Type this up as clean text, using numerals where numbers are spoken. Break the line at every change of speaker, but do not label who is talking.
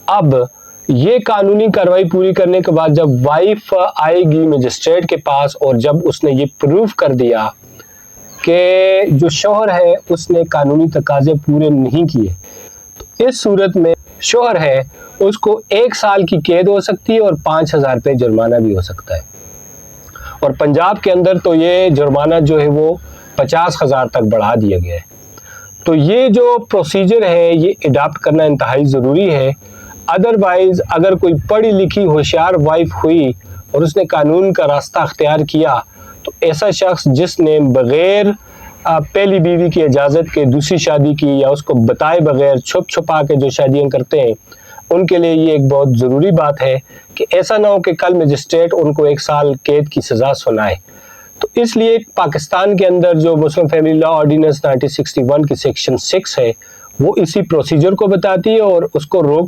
اب یہ قانونی کارروائی پوری کرنے کے بعد جب وائف آئے گی مجسٹریٹ کے پاس اور جب اس نے یہ پروف کر دیا کہ جو شوہر ہے اس نے قانونی تقاضے پورے نہیں کیے، تو اس صورت میں شوہر ہے اس کو 1 سال کی قید ہو سکتی ہے اور 5,000 روپے جرمانہ بھی ہو سکتا ہے، اور پنجاب کے اندر تو یہ جرمانہ جو ہے وہ 50,000 تک بڑھا دیا گیا ہے۔ تو یہ جو پروسیجر ہے یہ اڈاپٹ کرنا انتہائی ضروری ہے، ادروائز اگر کوئی پڑھی لکھی ہوشیار وائف ہوئی اور اس نے قانون کا راستہ اختیار کیا تو ایسا شخص جس نے بغیر پہلی بیوی کی اجازت کے دوسری شادی کی یا اس کو بتائے بغیر چھپ چھپا کے جو شادیاں کرتے ہیں، ان کے لیے یہ ایک بہت ضروری بات ہے کہ ایسا نہ ہو کہ کل مجسٹریٹ ان کو 1 سال قید کی سزا سنائے۔ تو اس لیے پاکستان کے اندر جو مسلم فیملی لا آرڈیننس 1961 کی سیکشن 6 ہے وہ اسی پروسیجر کو بتاتی ہے اور اس کو روک